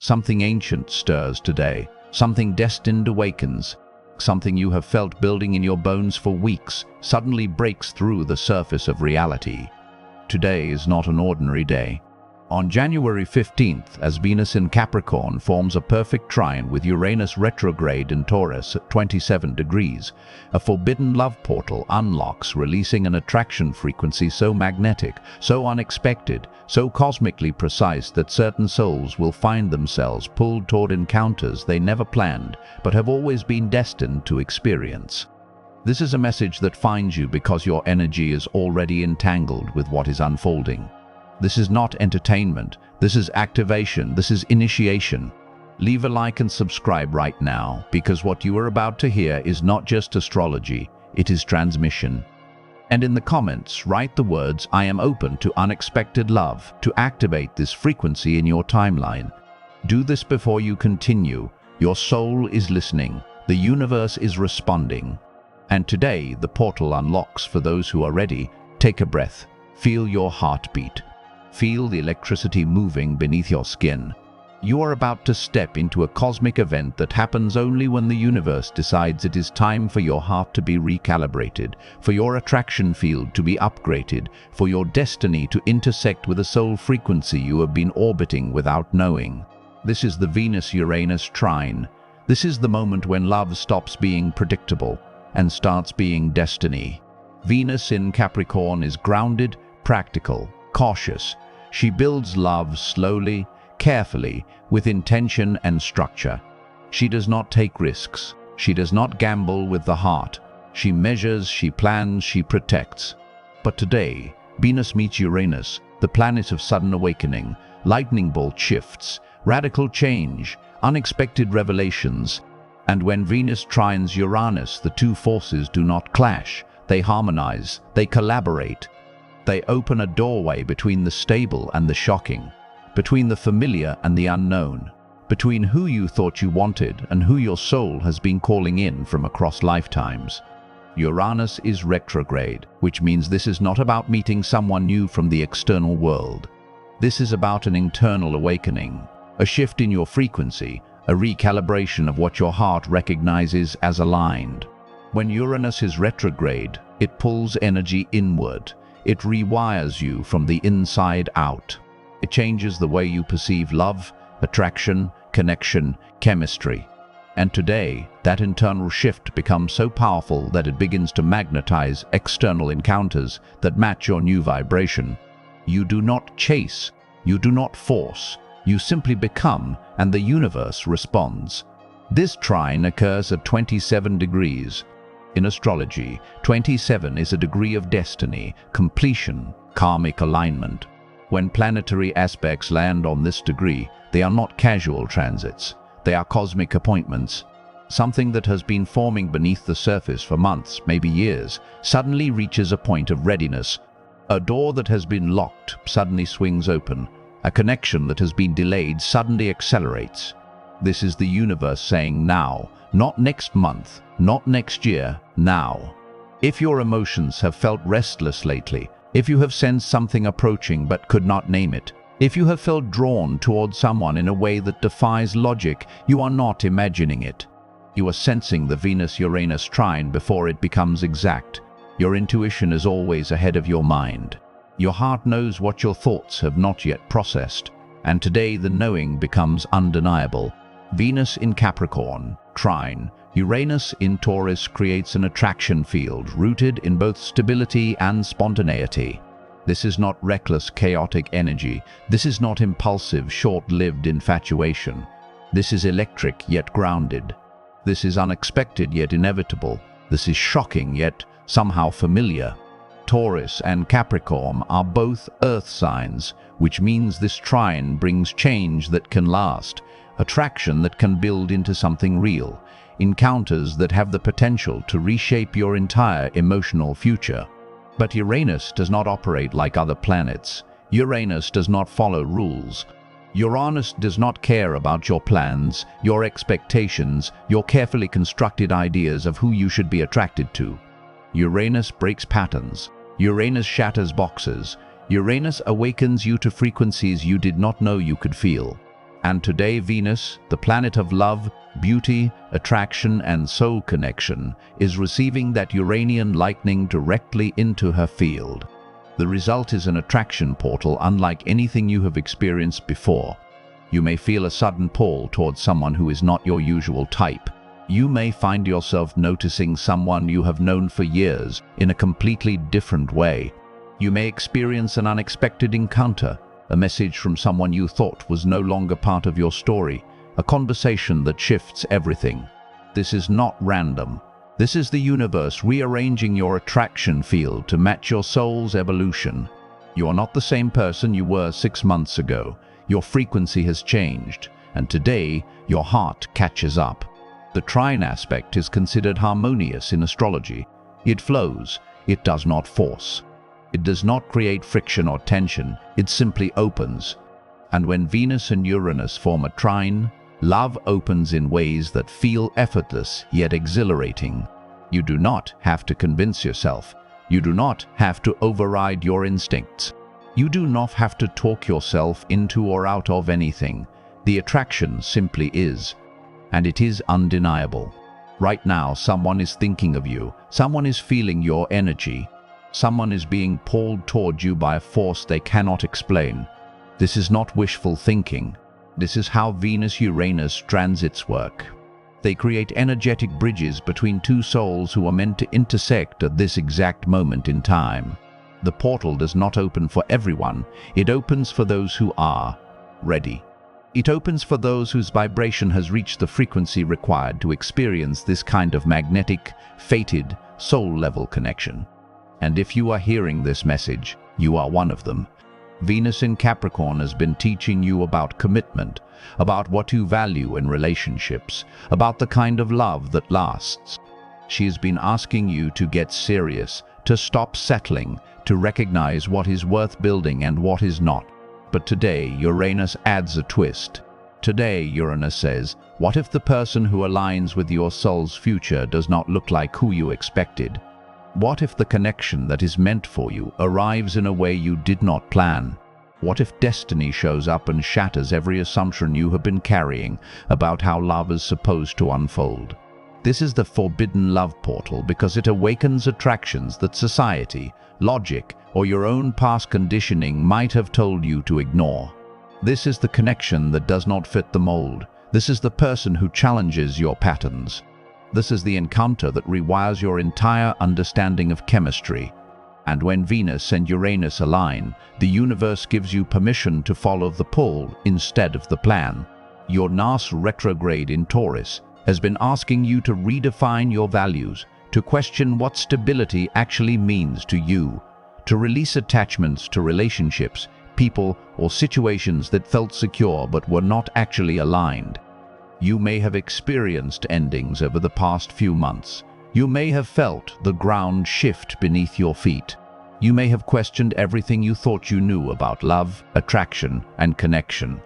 Something ancient stirs today. Something destined awakens. Something you have felt building in your bones for weeks suddenly breaks through the surface of reality. Today is not an ordinary day. On January 15th, as Venus in Capricorn forms a perfect trine with Uranus retrograde in Taurus at 27 degrees, a forbidden love portal unlocks, releasing an attraction frequency so magnetic, so unexpected, so cosmically precise that certain souls will find themselves pulled toward encounters they never planned but have always been destined to experience. This is a message that finds you because your energy is already entangled with what is unfolding. This is not entertainment, this is activation, this is initiation. Leave a like and subscribe right now, because what you are about to hear is not just astrology, it is transmission. And in the comments, write the words, "I am open to unexpected love," to activate this frequency in your timeline. Do this before you continue. Your soul is listening, the universe is responding. And today, the portal unlocks for those who are ready. Take a breath, feel your heartbeat. Feel the electricity moving beneath your skin. You are about to step into a cosmic event that happens only when the universe decides it is time for your heart to be recalibrated, for your attraction field to be upgraded, for your destiny to intersect with a soul frequency you have been orbiting without knowing. This is the Venus-Uranus trine. This is the moment when love stops being predictable and starts being destiny. Venus in Capricorn is grounded, practical, cautious. She builds love slowly, carefully, with intention and structure. She does not take risks. She does not gamble with the heart. She measures, she plans, she protects. But today, Venus meets Uranus, the planet of sudden awakening, lightning bolt shifts, radical change, unexpected revelations. And when Venus trines Uranus, the two forces do not clash. They harmonize, they collaborate. They open a doorway between the stable and the shocking, between the familiar and the unknown, between who you thought you wanted and who your soul has been calling in from across lifetimes. Uranus is retrograde, which means this is not about meeting someone new from the external world. This is about an internal awakening, a shift in your frequency, a recalibration of what your heart recognizes as aligned. When Uranus is retrograde, it pulls energy inward. It rewires you from the inside out. It changes the way you perceive love, attraction, connection, chemistry. And today, that internal shift becomes so powerful that it begins to magnetize external encounters that match your new vibration. You do not chase, you do not force, you simply become, and the universe responds. This trine occurs at 27 degrees. In astrology, 27 is a degree of destiny, completion, karmic alignment. When planetary aspects land on this degree, they are not casual transits. They are cosmic appointments. Something that has been forming beneath the surface for months, maybe years, suddenly reaches a point of readiness. A door that has been locked suddenly swings open. A connection that has been delayed suddenly accelerates. This is the universe saying now, not next month, not next year, now. If your emotions have felt restless lately, if you have sensed something approaching but could not name it, if you have felt drawn towards someone in a way that defies logic, you are not imagining it. You are sensing the Venus-Uranus trine before it becomes exact. Your intuition is always ahead of your mind. Your heart knows what your thoughts have not yet processed, and today the knowing becomes undeniable. Venus in Capricorn, trine, Uranus in Taurus creates an attraction field rooted in both stability and spontaneity. This is not reckless, chaotic energy. This is not impulsive, short-lived infatuation. This is electric yet grounded. This is unexpected yet inevitable. This is shocking yet somehow familiar. Taurus and Capricorn are both earth signs, which means this trine brings change that can last, attraction that can build into something real, encounters that have the potential to reshape your entire emotional future. But Uranus does not operate like other planets. Uranus does not follow rules. Uranus does not care about your plans, your expectations, your carefully constructed ideas of who you should be attracted to. Uranus breaks patterns. Uranus shatters boxes. Uranus awakens you to frequencies you did not know you could feel. And today Venus, the planet of love, beauty, attraction, and soul connection, is receiving that Uranian lightning directly into her field. The result is an attraction portal unlike anything you have experienced before. You may feel a sudden pull towards someone who is not your usual type. You may find yourself noticing someone you have known for years in a completely different way. You may experience an unexpected encounter, a message from someone you thought was no longer part of your story, a conversation that shifts everything. This is not random. This is the universe rearranging your attraction field to match your soul's evolution. You are not the same person you were 6 months ago. Your frequency has changed, and today your heart catches up. The trine aspect is considered harmonious in astrology. It flows, it does not force. It does not create friction or tension, it simply opens. And when Venus and Uranus form a trine, love opens in ways that feel effortless yet exhilarating. You do not have to convince yourself. You do not have to override your instincts. You do not have to talk yourself into or out of anything. The attraction simply is. And it is undeniable. Right now, someone is thinking of you. Someone is feeling your energy. Someone is being pulled toward you by a force they cannot explain. This is not wishful thinking. This is how Venus-Uranus transits work. They create energetic bridges between two souls who are meant to intersect at this exact moment in time. The portal does not open for everyone. It opens for those who are ready. It opens for those whose vibration has reached the frequency required to experience this kind of magnetic, fated, soul-level connection. And if you are hearing this message, you are one of them. Venus in Capricorn has been teaching you about commitment, about what you value in relationships, about the kind of love that lasts. She has been asking you to get serious, to stop settling, to recognize what is worth building and what is not. But today, Uranus adds a twist. Today, Uranus says, what if the person who aligns with your soul's future does not look like who you expected? What if the connection that is meant for you arrives in a way you did not plan? What if destiny shows up and shatters every assumption you have been carrying about how love is supposed to unfold? This is the forbidden love portal because it awakens attractions that society, logic, or your own past conditioning might have told you to ignore. This is the connection that does not fit the mold. This is the person who challenges your patterns. This is the encounter that rewires your entire understanding of chemistry. And when Venus and Uranus align, the universe gives you permission to follow the pull instead of the plan. Uranus retrograde in Taurus has been asking you to redefine your values, to question what stability actually means to you, to release attachments to relationships, people, or situations that felt secure but were not actually aligned. You may have experienced endings over the past few months. You may have felt the ground shift beneath your feet. You may have questioned everything you thought you knew about love, attraction, and connection.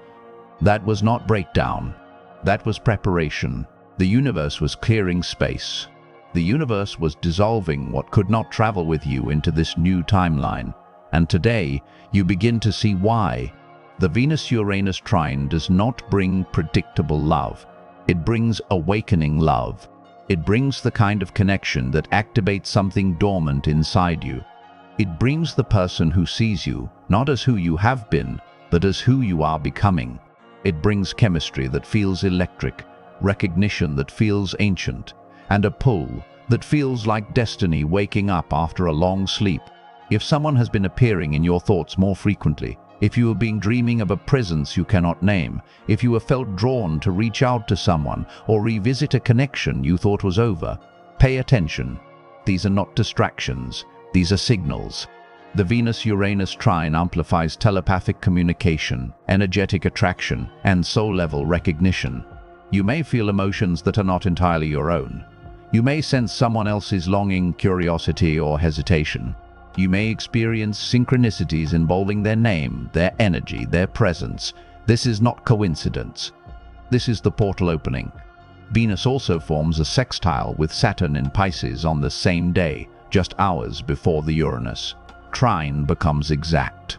That was not breakdown. That was preparation. The universe was clearing space. The universe was dissolving what could not travel with you into this new timeline. And today, you begin to see why. The Venus-Uranus trine does not bring predictable love. It brings awakening love. It brings the kind of connection that activates something dormant inside you. It brings the person who sees you, not as who you have been, but as who you are becoming. It brings chemistry that feels electric, recognition that feels ancient, and a pull that feels like destiny waking up after a long sleep. If someone has been appearing in your thoughts more frequently, if you have been dreaming of a presence you cannot name, if you have felt drawn to reach out to someone or revisit a connection you thought was over, pay attention. These are not distractions, these are signals. The Venus-Uranus trine amplifies telepathic communication, energetic attraction, and soul-level recognition. You may feel emotions that are not entirely your own. You may sense someone else's longing, curiosity, or hesitation. You may experience synchronicities involving their name, their energy, their presence. This is not coincidence. This is the portal opening. Venus also forms a sextile with Saturn in Pisces on the same day, just hours before the Uranus trine becomes exact.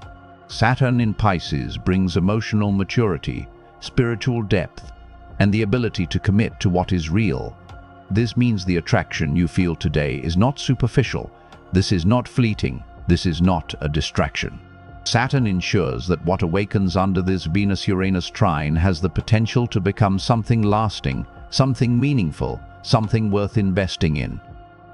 Saturn in Pisces brings emotional maturity. spiritual depth, and the ability to commit to what is real. This means the attraction you feel today is not superficial. This is not fleeting. This is not a distraction. Saturn ensures that what awakens under this Venus-Uranus trine has the potential to become something lasting, something meaningful, something worth investing in.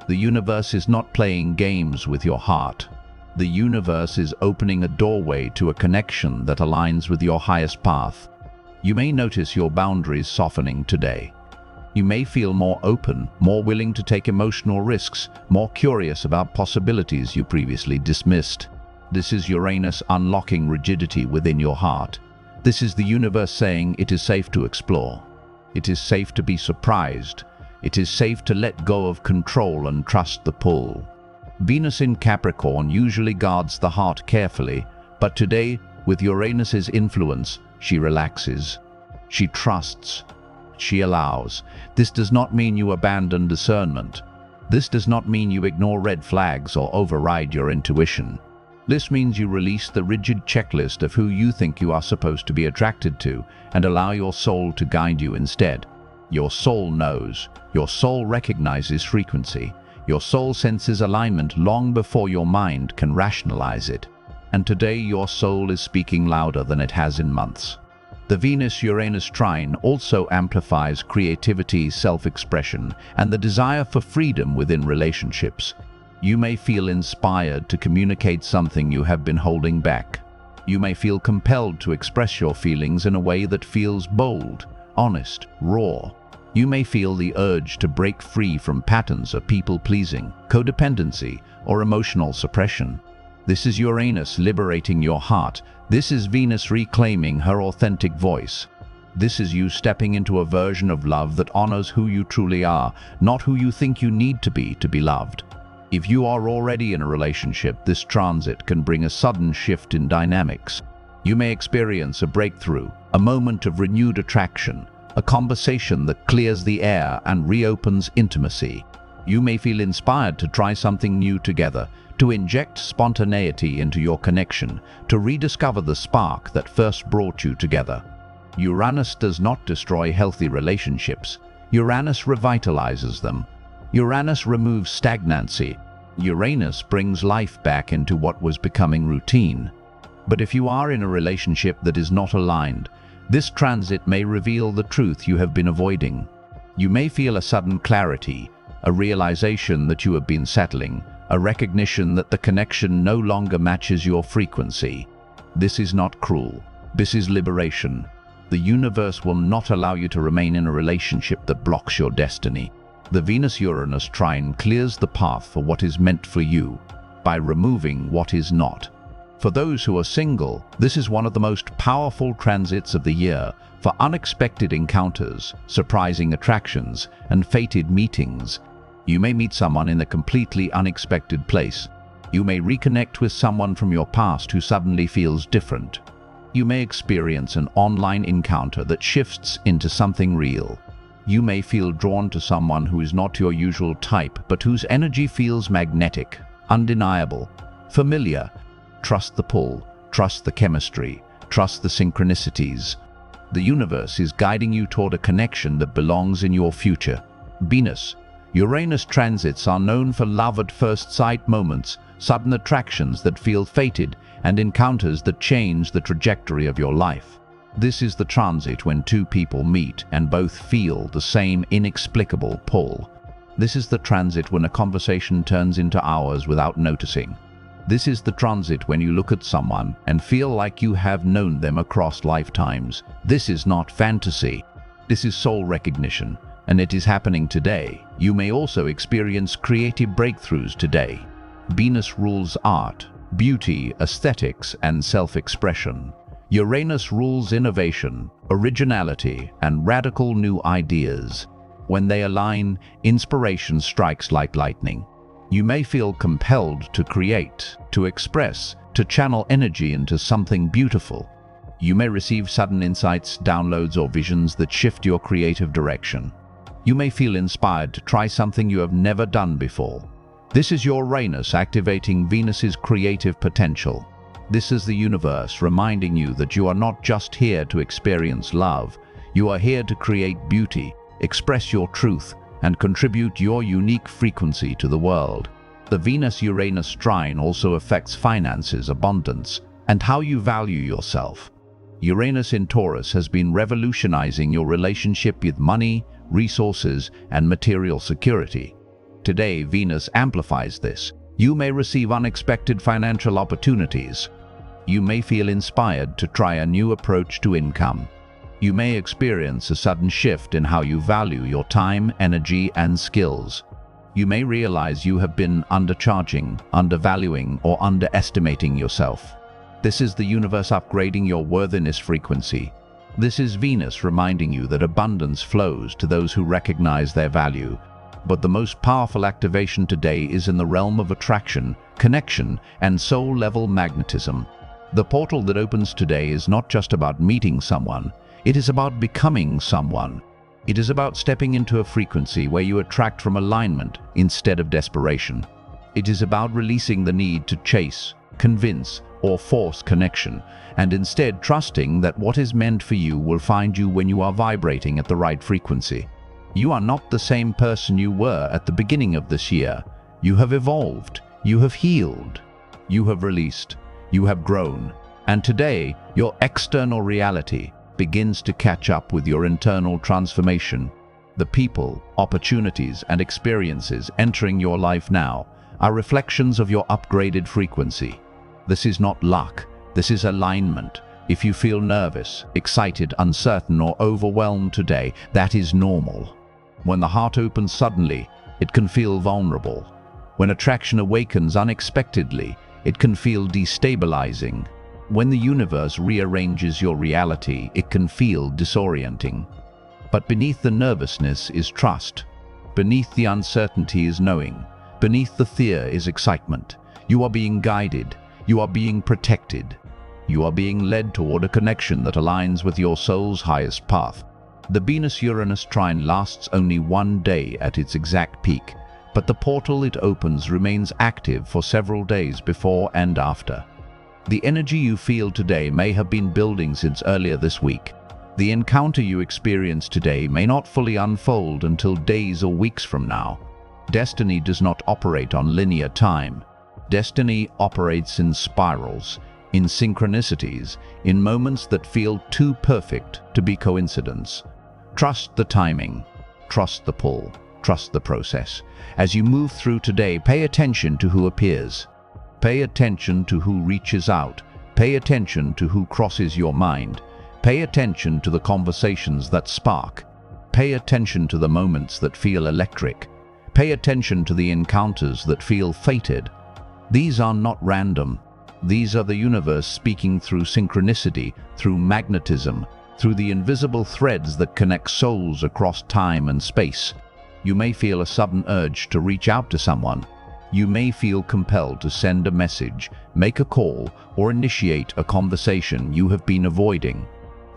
The universe is not playing games with your heart. The universe is opening a doorway to a connection that aligns with your highest path. You may notice your boundaries softening today. You may feel more open, more willing to take emotional risks, more curious about possibilities you previously dismissed. This is Uranus unlocking rigidity within your heart. This is the universe saying it is safe to explore. It is safe to be surprised. It is safe to let go of control and trust the pull. Venus in Capricorn usually guards the heart carefully, but today, with Uranus's influence, she relaxes. She trusts. She allows. This does not mean you abandon discernment. This does not mean you ignore red flags or override your intuition. This means you release the rigid checklist of who you think you are supposed to be attracted to and allow your soul to guide you instead. Your soul knows. Your soul recognizes frequency. Your soul senses alignment long before your mind can rationalize it. And today your soul is speaking louder than it has in months. The Venus-Uranus trine also amplifies creativity, self-expression, and the desire for freedom within relationships. You may feel inspired to communicate something you have been holding back. You may feel compelled to express your feelings in a way that feels bold, honest, raw. You may feel the urge to break free from patterns of people-pleasing, codependency, or emotional suppression. This is Uranus liberating your heart. This is Venus reclaiming her authentic voice. This is you stepping into a version of love that honors who you truly are, not who you think you need to be loved. If you are already in a relationship, this transit can bring a sudden shift in dynamics. You may experience a breakthrough, a moment of renewed attraction, a conversation that clears the air and reopens intimacy. You may feel inspired to try something new together, to inject spontaneity into your connection, to rediscover the spark that first brought you together. Uranus does not destroy healthy relationships. Uranus revitalizes them. Uranus removes stagnancy. Uranus brings life back into what was becoming routine. But if you are in a relationship that is not aligned, this transit may reveal the truth you have been avoiding. You may feel a sudden clarity, a realization that you have been settling, a recognition that the connection no longer matches your frequency. This is not cruel. This is liberation. The universe will not allow you to remain in a relationship that blocks your destiny. The Venus-Uranus trine clears the path for what is meant for you by removing what is not. For those who are single, this is one of the most powerful transits of the year for unexpected encounters, surprising attractions, and fated meetings. You may meet someone in a completely unexpected place. You may reconnect with someone from your past who suddenly feels different. You may experience an online encounter that shifts into something real. You may feel drawn to someone who is not your usual type, but whose energy feels magnetic, undeniable, familiar. Trust the pull, trust the chemistry, trust the synchronicities. The universe is guiding you toward a connection that belongs in your future. Venus-Uranus transits are known for love at first sight moments, sudden attractions that feel fated, and encounters that change the trajectory of your life. This is the transit when two people meet and both feel the same inexplicable pull. This is the transit when a conversation turns into hours without noticing. This is the transit when you look at someone and feel like you have known them across lifetimes. This is not fantasy. This is soul recognition, and it is happening today. You may also experience creative breakthroughs today. Venus rules art, beauty, aesthetics, and self-expression. Uranus rules innovation, originality, and radical new ideas. When they align, inspiration strikes like lightning. You may feel compelled to create, to express, to channel energy into something beautiful. You may receive sudden insights, downloads, or visions that shift your creative direction. You may feel inspired to try something you have never done before. This is your Uranus activating Venus's creative potential. This is the universe reminding you that you are not just here to experience love. You are here to create beauty, express your truth, and contribute your unique frequency to the world. The Venus-Uranus trine also affects finances, abundance, and how you value yourself. Uranus in Taurus has been revolutionizing your relationship with money, resources, and material security. Today, Venus amplifies this. You may receive unexpected financial opportunities. You may feel inspired to try a new approach to income. You may experience a sudden shift in how you value your time, energy, and skills. You may realize you have been undercharging, undervaluing, or underestimating yourself. This is the universe upgrading your worthiness frequency. This is Venus reminding you that abundance flows to those who recognize their value. But the most powerful activation today is in the realm of attraction, connection, and soul-level magnetism. The portal that opens today is not just about meeting someone, it is about becoming someone. It is about stepping into a frequency where you attract from alignment instead of desperation. It is about releasing the need to chase, convince, or force connection, and instead trusting that what is meant for you will find you when you are vibrating at the right frequency. You are not the same person you were at the beginning of this year. You have evolved, you have healed, you have released, you have grown, and today your external reality begins to catch up with your internal transformation. The people, opportunities, and experiences entering your life now are reflections of your upgraded frequency. This is not luck, this is alignment. If you feel nervous, excited, uncertain, or overwhelmed today, that is normal. When the heart opens suddenly, it can feel vulnerable. When attraction awakens unexpectedly, it can feel destabilizing. When the universe rearranges your reality, it can feel disorienting. But beneath the nervousness is trust. Beneath the uncertainty is knowing. Beneath the fear is excitement. You are being guided. You are being protected. You are being led toward a connection that aligns with your soul's highest path. The Venus-Uranus trine lasts only one day at its exact peak, but the portal it opens remains active for several days before and after. The energy you feel today may have been building since earlier this week. The encounter you experience today may not fully unfold until days or weeks from now. Destiny does not operate on linear time. Destiny operates in spirals, in synchronicities, in moments that feel too perfect to be coincidence. Trust the timing, trust the pull, trust the process. As you move through today, pay attention to who appears. Pay attention to who reaches out. Pay attention to who crosses your mind. Pay attention to the conversations that spark. Pay attention to the moments that feel electric. Pay attention to the encounters that feel fated. These are not random. These are the universe speaking through synchronicity, through magnetism, through the invisible threads that connect souls across time and space. You may feel a sudden urge to reach out to someone. You may feel compelled to send a message, make a call, or initiate a conversation you have been avoiding.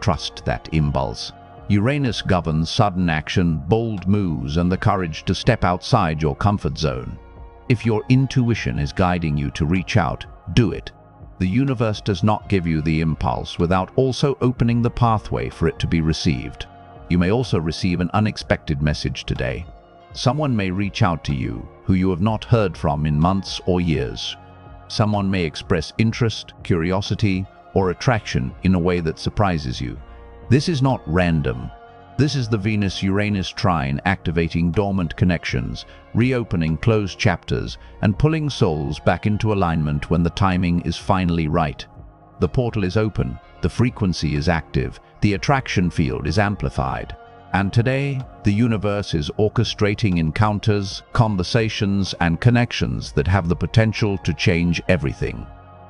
Trust that impulse. Uranus governs sudden action, bold moves, and the courage to step outside your comfort zone. If your intuition is guiding you to reach out, do it. The universe does not give you the impulse without also opening the pathway for it to be received. You may also receive an unexpected message today. Someone may reach out to you who you have not heard from in months or years. Someone may express interest, curiosity, or attraction in a way that surprises you. This is not random. This is the Venus-Uranus trine activating dormant connections, reopening closed chapters, and pulling souls back into alignment when the timing is finally right. The portal is open, the frequency is active, the attraction field is amplified. And today, the universe is orchestrating encounters, conversations, and connections that have the potential to change everything.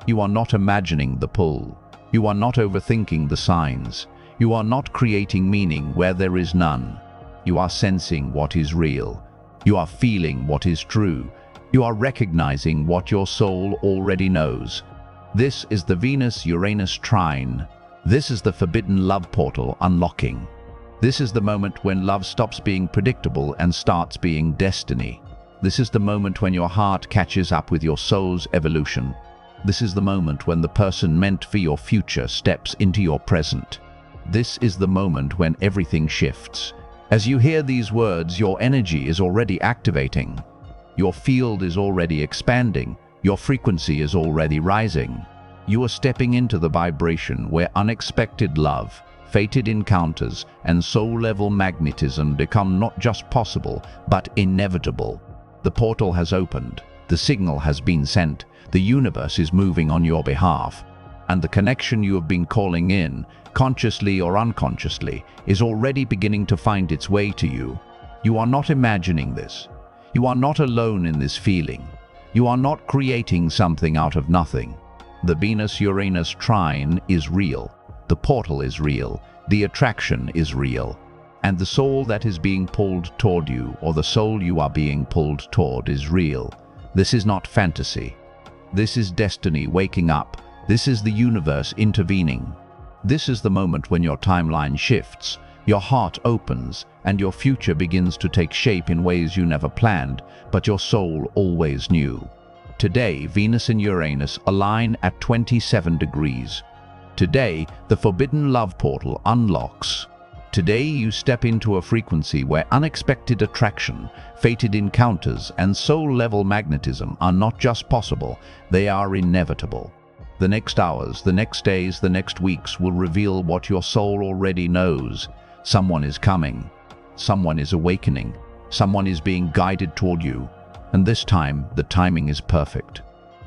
You are not imagining the pull. You are not overthinking the signs. You are not creating meaning where there is none. You are sensing what is real. You are feeling what is true. You are recognizing what your soul already knows. This is the Venus-Uranus trine. This is the forbidden love portal unlocking. This is the moment when love stops being predictable and starts being destiny. This is the moment when your heart catches up with your soul's evolution. This is the moment when the person meant for your future steps into your present. This is the moment when everything shifts. As you hear these words, your energy is already activating. Your field is already expanding. Your frequency is already rising. You are stepping into the vibration where unexpected love, fated encounters, and soul-level magnetism become not just possible, but inevitable. The portal has opened. The signal has been sent. The universe is moving on your behalf. And the connection you have been calling in, consciously or unconsciously, is already beginning to find its way to you. You are not imagining this. You are not alone in this feeling. You are not creating something out of nothing. The Venus-Uranus trine is real. The portal is real. The attraction is real. And the soul that is being pulled toward you, or the soul you are being pulled toward, is real. This is not fantasy. This is destiny waking up. This is the universe intervening. This is the moment when your timeline shifts, your heart opens, and your future begins to take shape in ways you never planned, but your soul always knew. Today, Venus and Uranus align at 27 degrees. Today, the forbidden love portal unlocks. Today, you step into a frequency where unexpected attraction, fated encounters, and soul-level magnetism are not just possible, they are inevitable. The next hours, the next days, the next weeks will reveal what your soul already knows. Someone is coming. Someone is awakening. Someone is being guided toward you. And this time, the timing is perfect.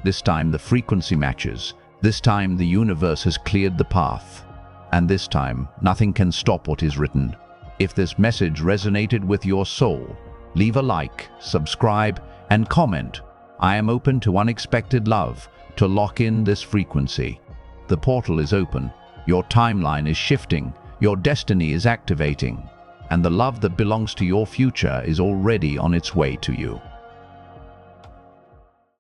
This time, the frequency matches. This time, the universe has cleared the path. And this time, nothing can stop what is written. If this message resonated with your soul, leave a like, subscribe, and comment. I am open to unexpected love, to lock in this frequency. The portal is open. Your timeline is shifting. Your destiny is activating. And the love that belongs to your future is already on its way to you.